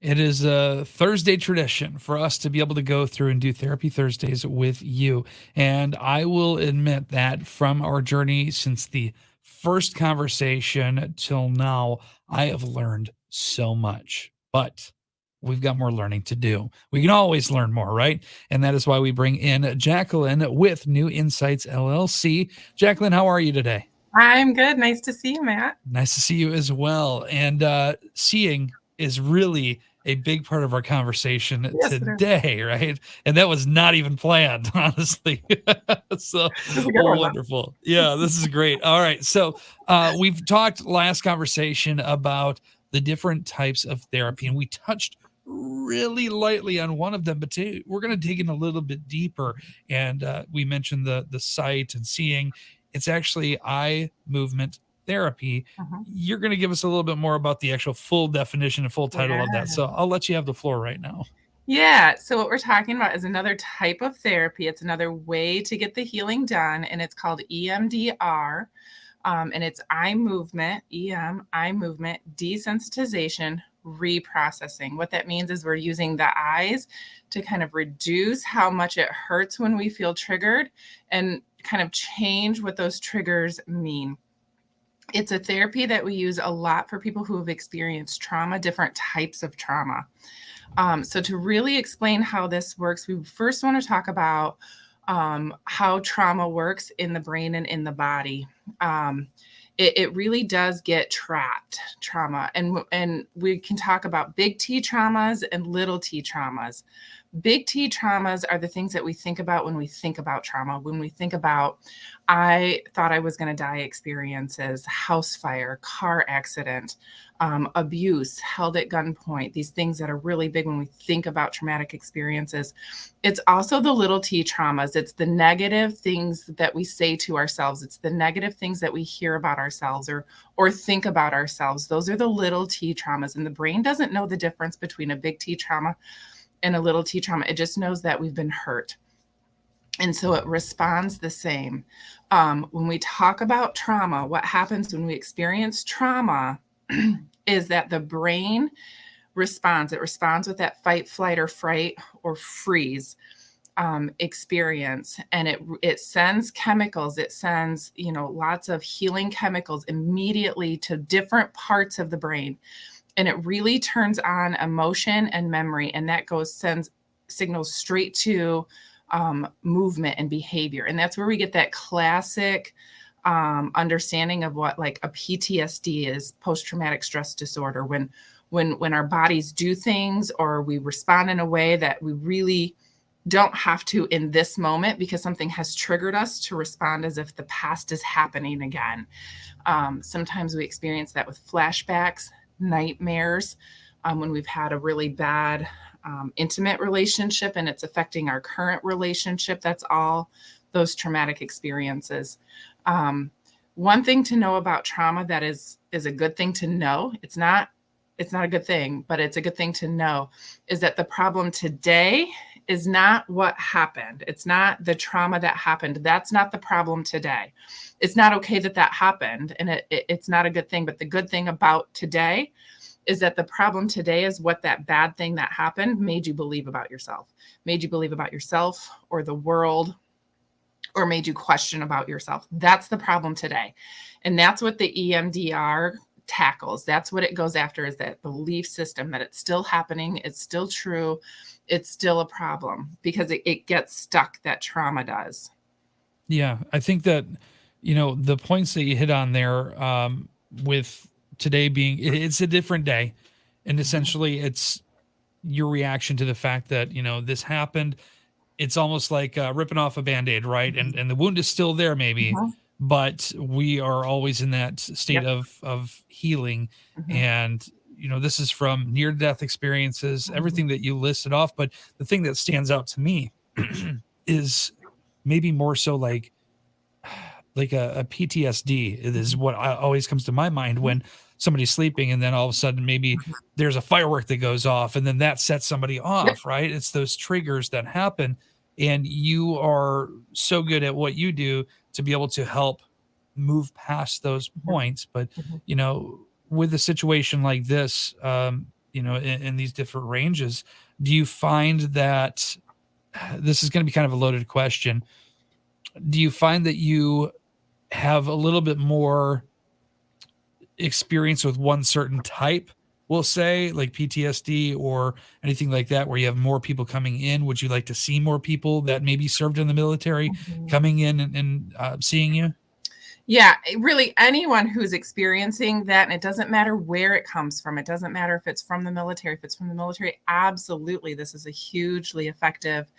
It is a Thursday tradition for us to be able to go through and do Therapy Thursdays with you. And I will admit that from our journey since the first conversation till now, I have learned so much. But we've got more learning to do. We can always learn more, right? And that is why we bring in Jacqueline with New Insights LLC. Jacqueline, how are you today? I'm good. Nice to see you, Matt. Nice to see you as well. And seeing is really a big part of our conversation Yes, it is. today, right? And that was not even planned, honestly. So This is a good one, though. wonderful. Yeah, this is great. All right. So we've talked last conversation about the different types of therapy, and we touched really lightly on one of them, but today we're going to dig in a little bit deeper. And we mentioned the sight and seeing. It's actually eye movement therapy. Mhm. You're going to give us a little bit more about the actual full definition and full title of that. Yeah. So I'll let you have the floor right now. Yeah. So, what we're talking about is another type of therapy. It's another way to get the healing done, and it's called EMDR. And it's eye movement, eye movement, desensitization, reprocessing. What that means is we're using the eyes to kind of reduce how much it hurts when we feel triggered and kind of change what those triggers mean. It's a therapy that we use a lot for people who have experienced trauma, different types of trauma. So, to really explain how this works, we first want to talk about how trauma works in the brain and in the body. It really does get trapped, trauma. And we can talk about big T traumas and little T traumas. Big T traumas are the things that we think about when we think about trauma. When we think about, I thought I was going to die experiences, house fire, car accident, abuse, held at gunpoint, these things that are really big when we think about traumatic experiences. It's also the little T traumas. It's the negative things that we say to ourselves. It's the negative things that we hear about ourselves or think about ourselves. Those are the little T traumas. And the brain doesn't know the difference between a big T trauma and a little T trauma. It just knows that we've been hurt. And so it responds the same. When we talk about trauma, what happens when we experience trauma is that the brain responds. It responds with that fight, flight, or fright or freeze experience, and it sends chemicals. It sends lots of healing chemicals immediately to different parts of the brain, and it really turns on emotion and memory, and that sends signals straight to movement and behavior. And that's where we get that classic understanding of what like a PTSD is, post-traumatic stress disorder, when our bodies do things or we respond in a way that we really don't have to in this moment because something has triggered us to respond as if the past is happening again. Sometimes we experience that with flashbacks, nightmares, when we've had a really bad intimate relationship and it's affecting our current relationship. That's all those traumatic experiences. One thing to know about trauma that is a good thing to know, it's not a good thing, but it's a good thing to know, is that the problem today is not what happened. It's not the trauma that happened. That's not the problem today. It's not okay that happened, and it's not a good thing. But the good thing about today is that the problem today is what that bad thing that happened made you believe about yourself, or the world, or made you question about yourself. That's the problem today. And that's what the EMDR tackles. That's what it goes after, is that belief system that it's still happening, it's still true, it's still a problem, because it gets stuck, that trauma does. Yeah, I think that the points that you hit on there, with today being it's a different day, and Mhm. essentially it's your reaction to the fact that this happened. It's almost like ripping off a band-aid, right? Mhm. And the wound is still there maybe, Mhm. but we are always in that state Yep. of healing. Mhm. And this is from near death experiences, Mhm. everything that you listed off. But the thing that stands out to me is maybe more so like a PTSD. It is Mhm. what always comes to my mind when somebody's sleeping, and then all of a sudden maybe Mhm. there's a firework that goes off, and then that sets somebody Yep. off, right? It's those triggers that happen, and you are so good at what you do to be able to help move past those Mhm. points. But Mhm. with a situation like this, in these different ranges. Do you find that this is going to be kind of a loaded question? Do you find that you have a little bit more experience with one certain type, we'll say, like PTSD or anything like that, where you have more people coming in? Would you like to see more people that maybe served in the military coming in and seeing you? Yeah, really anyone who's experiencing that, and it doesn't matter where it comes from. It doesn't matter if it's from the military. If it's from the military, absolutely, this is a hugely effective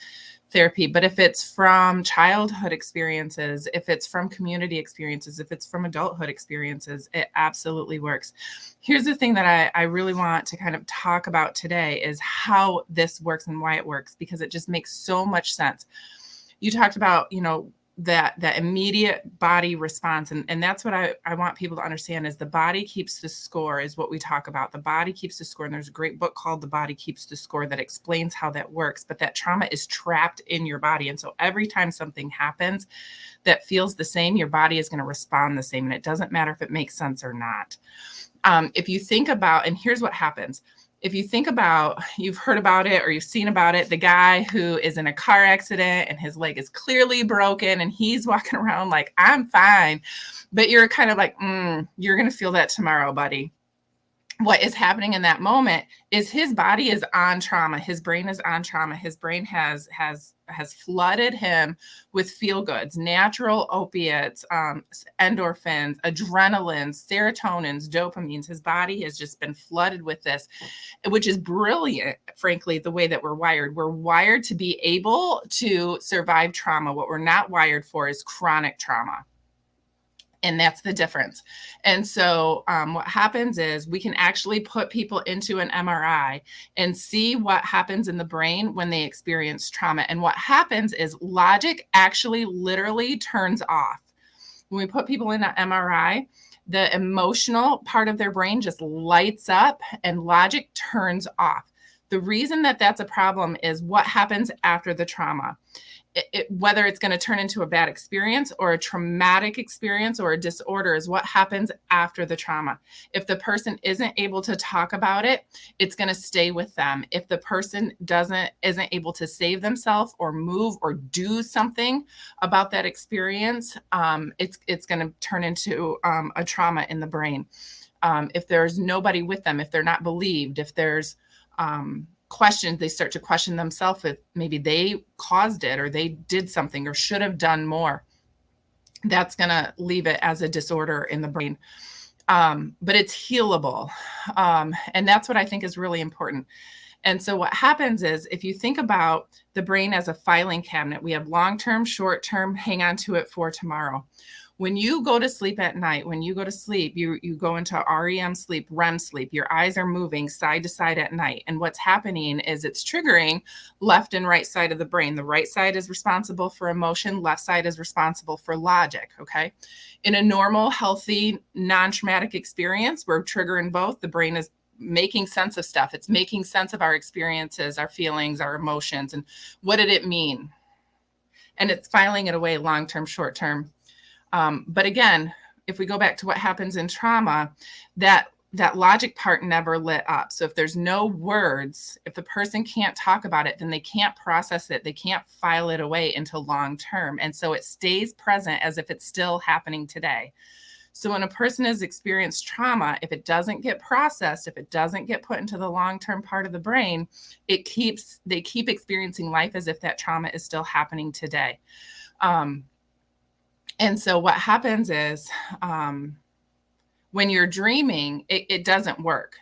therapy. But if it's from childhood experiences, if it's from community experiences, if it's from adulthood experiences, it absolutely works. Here's the thing that I really want to kind of talk about today is how this works and why it works, because it just makes so much sense. You talked about, that immediate body response. And that's what I want people to understand is the body keeps the score is what we talk about. The body keeps the score. And there's a great book called The Body Keeps the Score that explains how that works. But that trauma is trapped in your body. And so every time something happens that feels the same, your body is going to respond the same. And it doesn't matter if it makes sense or not. If you think about, and here's what happens. If you think about, you've heard about it or you've seen about it, the guy who is in a car accident and his leg is clearly broken and he's walking around like, I'm fine. But you're kind of like, you're going to feel that tomorrow, buddy. What is happening in that moment is his body is on trauma. His brain is on trauma. His brain has flooded him with feel goods, natural opiates, endorphins, adrenalines, serotonins, dopamines. His body has just been flooded with this, which is brilliant, frankly, the way that we're wired. We're wired to be able to survive trauma. What we're not wired for is chronic trauma. And that's the difference. And so what happens is we can actually put people into an MRI and see what happens in the brain when they experience trauma. And what happens is logic actually literally turns off. When we put people in an MRI, the emotional part of their brain just lights up and logic turns off. The reason that that's a problem is what happens after the trauma. Whether it's going to turn into a bad experience or a traumatic experience or a disorder is what happens after the trauma. If the person isn't able to talk about it, it's going to stay with them. If the person isn't able to save themselves or move or do something about that experience, it's going to turn into a trauma in the brain. If there's nobody with them, if they're not believed, if there's questions, they start to question themselves if maybe they caused it or they did something or should have done more. That's going to leave it as a disorder in the brain. But it's healable. And that's what I think is really important. And so what happens is if you think about the brain as a filing cabinet, we have long-term, short-term, hang on to it for tomorrow. When you go to sleep at night, when you go to sleep, you go into REM sleep, REM sleep, your eyes are moving side to side at night. And what's happening is it's triggering left and right side of the brain. The right side is responsible for emotion, left side is responsible for logic, okay? In a normal, healthy, non-traumatic experience, we're triggering both. The brain is making sense of stuff. It's making sense of our experiences, our feelings, our emotions, and what did it mean? And it's filing it away long-term, short-term. But again, if we go back to what happens in trauma, that logic part never lit up. So if there's no words, if the person can't talk about it, then they can't process it. They can't file it away into long term. And so it stays present as if it's still happening today. So when a person has experienced trauma, if it doesn't get processed, if it doesn't get put into the long-term part of the brain, they keep experiencing life as if that trauma is still happening today. And so what happens is when you're dreaming, it doesn't work.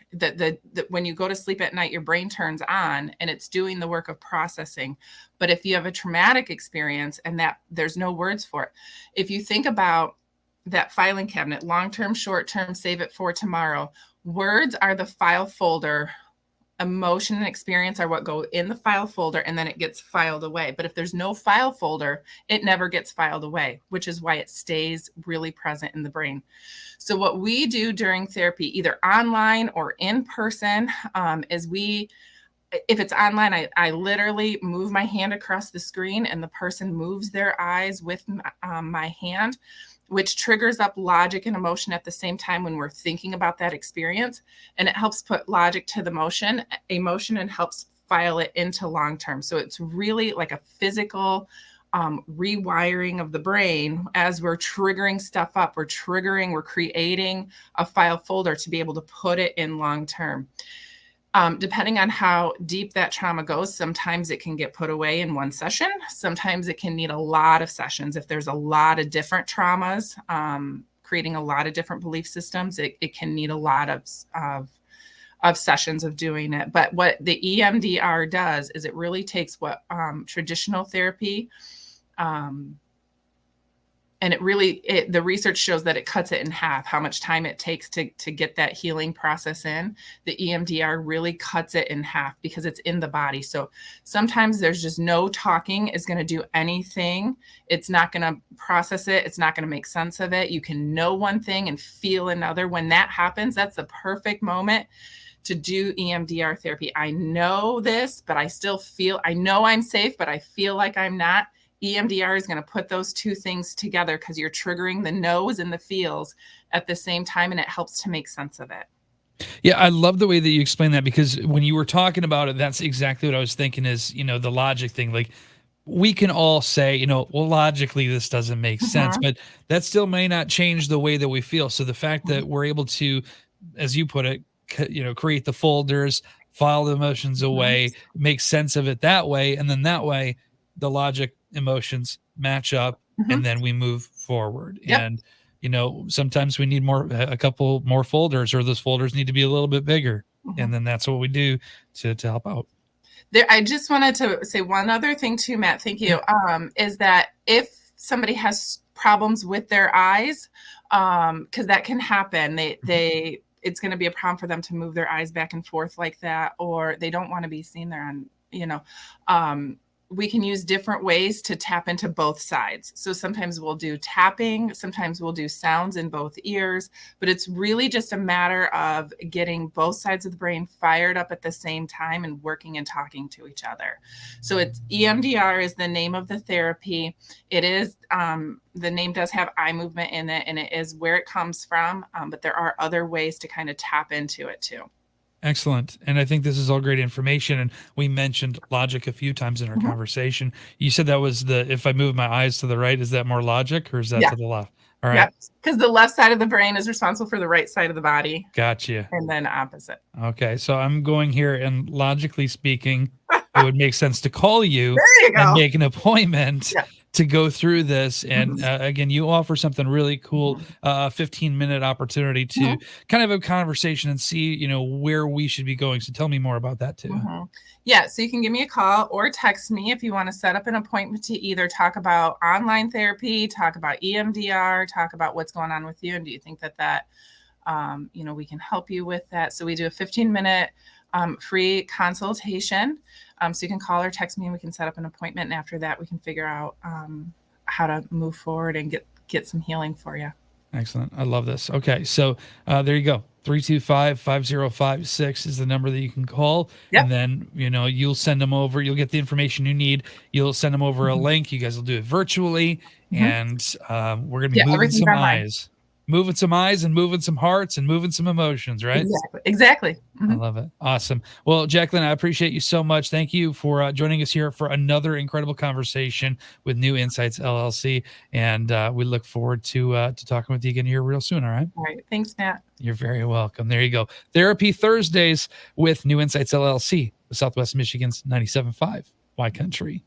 When you go to sleep at night, your brain turns on and it's doing the work of processing. But if you have a traumatic experience and that there's no words for it, if you think about that filing cabinet, long-term, short-term, save it for tomorrow, words are the file folder. Emotion and experience are what go in the file folder and then it gets filed away. But if there's no file folder, it never gets filed away, which is why it stays really present in the brain. So what we do during therapy, either online or in person, is we if it's online, I literally move my hand across the screen and the person moves their eyes with my hand, which triggers up logic and emotion at the same time when we're thinking about that experience. And it helps put logic to the emotion and helps file it into long term. So it's really like a physical rewiring of the brain as we're triggering stuff up. We're creating a file folder to be able to put it in long term. Depending on how deep that trauma goes, sometimes it can get put away in one session. Sometimes it can need a lot of sessions. If there's a lot of different traumas, creating a lot of different belief systems, it can need a lot of sessions of doing it. But what the EMDR does is it really takes what traditional therapy, and the research shows that it cuts it in half, how much time it takes to get that healing process in. The EMDR really cuts it in half because it's in the body. So sometimes there's just no talking is going to do anything. It's not going to process it. It's not going to make sense of it. You can know one thing and feel another. When that happens, that's the perfect moment to do EMDR therapy. I know this, but I know I'm safe, but I feel like I'm not. EMDR is going to put those two things together because you're triggering the knows and the feels at the same time, and it helps to make sense of it. Yeah, I love the way that you explain that, because when you were talking about it, that's exactly what I was thinking is, the logic thing. Like, we can all say, well, logically, this doesn't make sense, but that still may not change the way that we feel. So the fact that we're able to, as you put it, create the folders, file the emotions away, make sense of it that way. And then that way, the logic, emotions match up, and then we move forward. Yep. And sometimes we need a couple more folders, or those folders need to be a little bit bigger. And then that's what we do to help out. I just wanted to say one other thing too, Matt. Thank you. Is that if somebody has problems with their eyes, because that can happen, it's going to be a problem for them to move their eyes back and forth like that, or they don't want to be seen there on, we can use different ways to tap into both sides. So sometimes we'll do tapping, sometimes we'll do sounds in both ears, but it's really just a matter of getting both sides of the brain fired up at the same time and working and talking to each other. So it's EMDR is the name of the therapy. It is, the name does have eye movement in it, and it is where it comes from, but there are other ways to kind of tap into it too. Excellent. And I think this is all great information. And we mentioned logic a few times in our conversation. You said that was if I move my eyes to the right, is that more logic, or is that to the left? All right. Yep. Because the left side of the brain is responsible for the right side of the body. Gotcha. And then opposite. Okay. So I'm going here, and logically speaking, it would make sense to call you, and make an appointment to go through this. And again, you offer something really cool, 15-minute opportunity to kind of have a conversation and see, where we should be going. So tell me more about that too. Yeah, so you can give me a call or text me if you want to set up an appointment to either talk about online therapy, talk about EMDR, talk about what's going on with you, and do you think that we can help you with that. So we do a 15-minute free consultation. So you can call or text me, and we can set up an appointment. And after that, we can figure out how to move forward and get some healing for you. Excellent. I love this. Okay. So there you go. 325-5056 is the number that you can call. And then, you'll send them over. You'll get the information you need. You'll send them over a link. You guys will do it virtually. And we're going to be moving some eyes. Moving some eyes and moving some hearts and moving some emotions, right? Exactly. I love it. Awesome. Well, Jacqueline, I appreciate you so much. Thank you for joining us here for another incredible conversation with New Insights LLC. And we look forward to talking with you again here real soon. All right. All right. Thanks, Matt. You're very welcome. There you go. Therapy Thursdays with New Insights LLC, Southwest Michigan's 97.5 Y Country.